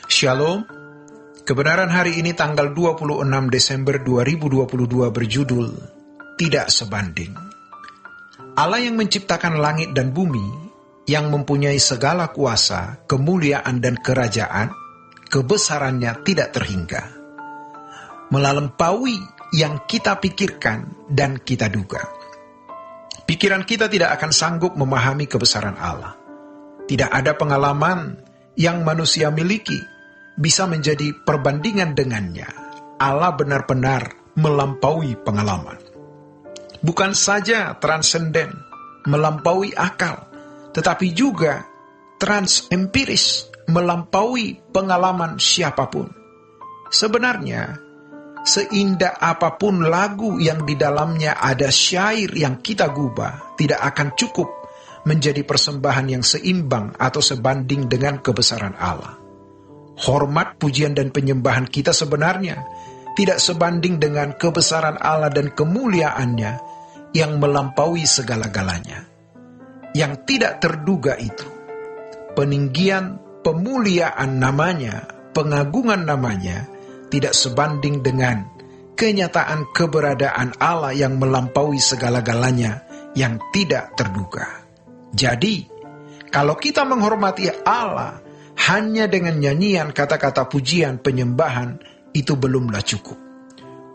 Shalom. Kebenaran hari ini tanggal 26 Desember 2022 berjudul Tidak Sebanding. Allah yang menciptakan langit dan bumi, yang mempunyai segala kuasa, kemuliaan dan kerajaan, kebesarannya tidak terhingga, melampaui yang kita pikirkan dan kita duga. Pikiran kita tidak akan sanggup memahami kebesaran Allah. Tidak ada pengalaman yang manusia miliki bisa menjadi perbandingan dengannya. Allah benar-benar melampaui pengalaman. Bukan saja transenden, melampaui akal, tetapi juga transempiris, melampaui pengalaman siapapun. Sebenarnya, seindah apapun lagu yang di dalamnya ada syair yang kita gubah, tidak akan cukup menjadi persembahan yang seimbang atau sebanding dengan kebesaran Allah. Hormat, pujian, dan penyembahan kita sebenarnya tidak sebanding dengan kebesaran Allah dan kemuliaannya yang melampaui segala-galanya. Yang tidak terduga itu, peninggian, pemuliaan namanya, pengagungan namanya, tidak sebanding dengan kenyataan keberadaan Allah yang melampaui segala-galanya yang tidak terduga. Jadi, kalau kita menghormati Allah hanya dengan nyanyian kata-kata pujian penyembahan, itu belumlah cukup.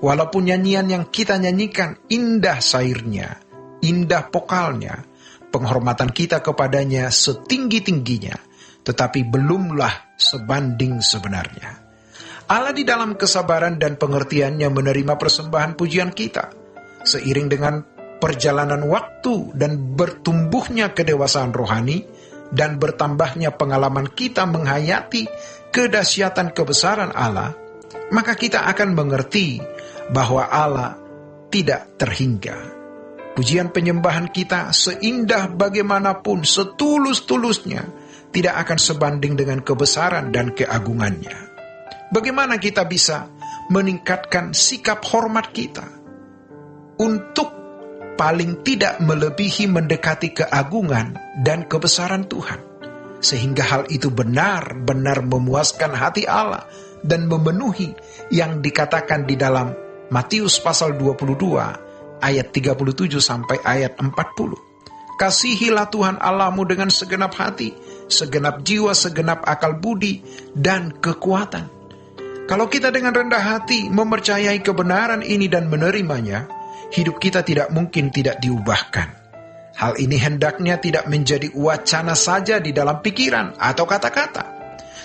Walaupun nyanyian yang kita nyanyikan indah sairnya, indah vokalnya, penghormatan kita kepadanya setinggi-tingginya, tetapi belumlah sebanding sebenarnya. Allah di dalam kesabaran dan pengertiannya menerima persembahan pujian kita. Seiring dengan perjalanan waktu dan bertumbuhnya kedewasaan rohani dan bertambahnya pengalaman kita menghayati kedahsyatan kebesaran Allah, maka kita akan mengerti bahwa Allah tidak terhingga. Pujian penyembahan kita seindah bagaimanapun, setulus-tulusnya, tidak akan sebanding dengan kebesaran dan keagungannya. Bagaimana kita bisa meningkatkan sikap hormat kita untuk paling tidak melebihi mendekati keagungan dan kebesaran Tuhan, sehingga hal itu benar-benar memuaskan hati Allah dan memenuhi yang dikatakan di dalam Matius pasal 22 ayat 37 sampai ayat 40. Kasihilah Tuhan Allahmu dengan segenap hati, segenap jiwa, segenap akal budi, dan kekuatan. Kalau kita dengan rendah hati mempercayai kebenaran ini dan menerimanya, hidup kita tidak mungkin tidak diubahkan. Hal ini hendaknya tidak menjadi wacana saja di dalam pikiran atau kata-kata,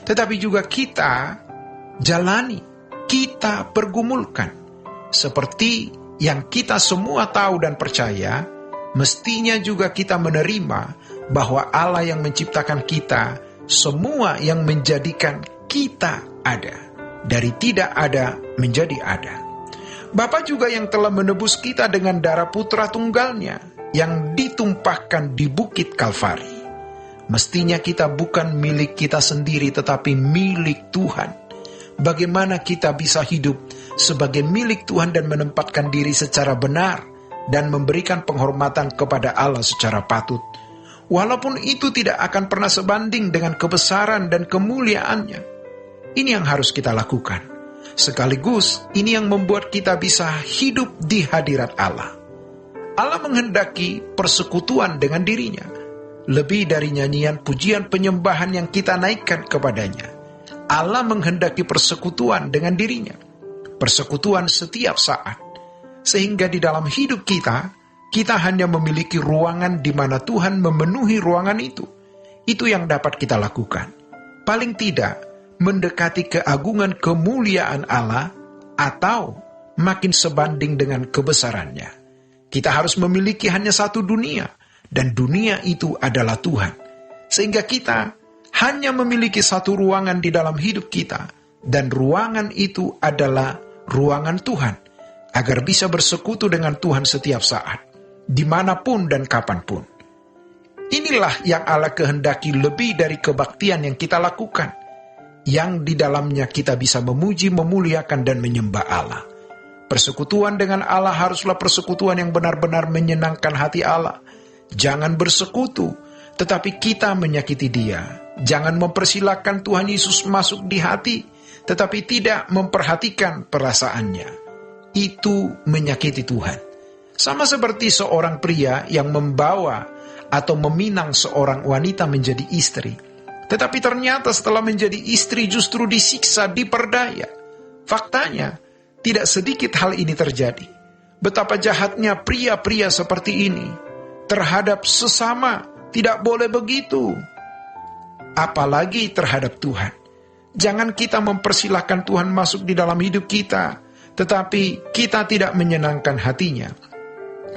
tetapi juga kita jalani, kita pergumulkan. Seperti yang kita semua tahu dan percaya, mestinya juga kita menerima bahwa Allah yang menciptakan kita, semua yang menjadikan kita ada. Dari tidak ada menjadi ada. Bapa juga yang telah menebus kita dengan darah putra tunggalnya yang ditumpahkan di bukit Kalvari. Mestinya kita bukan milik kita sendiri tetapi milik Tuhan. Bagaimana kita bisa hidup sebagai milik Tuhan dan menempatkan diri secara benar dan memberikan penghormatan kepada Allah secara patut, walaupun itu tidak akan pernah sebanding dengan kebesaran dan kemuliaannya. Ini yang harus kita lakukan. Sekaligus ini yang membuat kita bisa hidup di hadirat Allah. Allah menghendaki persekutuan dengan dirinya, lebih dari nyanyian pujian penyembahan yang kita naikkan kepadanya. Allah menghendaki persekutuan dengan dirinya, persekutuan setiap saat, sehingga di dalam hidup kita, kita hanya memiliki ruangan di mana Tuhan memenuhi ruangan itu. Itu yang dapat kita lakukan. Paling tidak, mendekati keagungan kemuliaan Allah atau makin sebanding dengan kebesarannya. Kita harus memiliki hanya satu dunia, dan dunia itu adalah Tuhan. Sehingga kita hanya memiliki satu ruangan di dalam hidup kita, dan ruangan itu adalah ruangan Tuhan, agar bisa bersekutu dengan Tuhan setiap saat, dimanapun dan kapanpun. Inilah yang Allah kehendaki lebih dari kebaktian yang kita lakukan, yang di dalamnya kita bisa memuji, memuliakan, dan menyembah Allah. Persekutuan dengan Allah haruslah persekutuan yang benar-benar menyenangkan hati Allah. Jangan bersekutu, tetapi kita menyakiti Dia. Jangan mempersilahkan Tuhan Yesus masuk di hati, tetapi tidak memperhatikan perasaannya. Itu menyakiti Tuhan. Sama seperti seorang pria yang membawa atau meminang seorang wanita menjadi istri, tetapi ternyata setelah menjadi istri justru disiksa, diperdaya. Faktanya, tidak sedikit hal ini terjadi. Betapa jahatnya pria-pria seperti ini terhadap sesama. Tidak boleh begitu. Apalagi terhadap Tuhan. Jangan kita mempersilahkan Tuhan masuk di dalam hidup kita, tetapi kita tidak menyenangkan hatinya.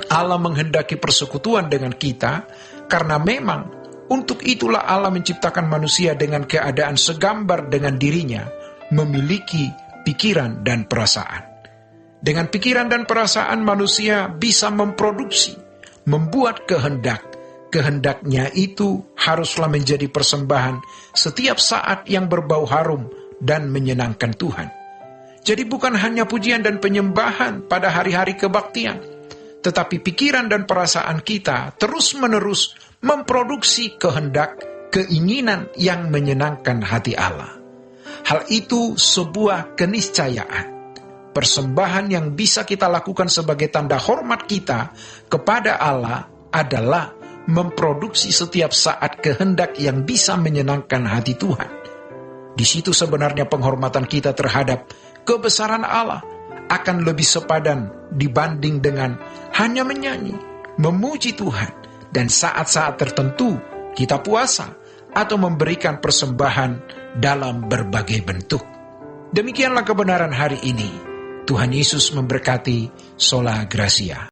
Allah menghendaki persekutuan dengan kita, karena memang untuk itulah Allah menciptakan manusia dengan keadaan segambar dengan dirinya, memiliki pikiran dan perasaan. Dengan pikiran dan perasaan manusia bisa memproduksi, membuat kehendak. Kehendaknya itu haruslah menjadi persembahan setiap saat yang berbau harum dan menyenangkan Tuhan. Jadi bukan hanya pujian dan penyembahan pada hari-hari kebaktian, tetapi pikiran dan perasaan kita terus-menerus memproduksi kehendak, keinginan yang menyenangkan hati Allah. Hal itu sebuah keniscayaan. Persembahan yang bisa kita lakukan sebagai tanda hormat kita kepada Allah adalah memproduksi setiap saat kehendak yang bisa menyenangkan hati Tuhan. Di situ sebenarnya penghormatan kita terhadap kebesaran Allah akan lebih sepadan dibanding dengan hanya menyanyi, memuji Tuhan, dan saat-saat tertentu kita puasa atau memberikan persembahan dalam berbagai bentuk. Demikianlah kebenaran hari ini. Tuhan Yesus memberkati. Sola Gracia.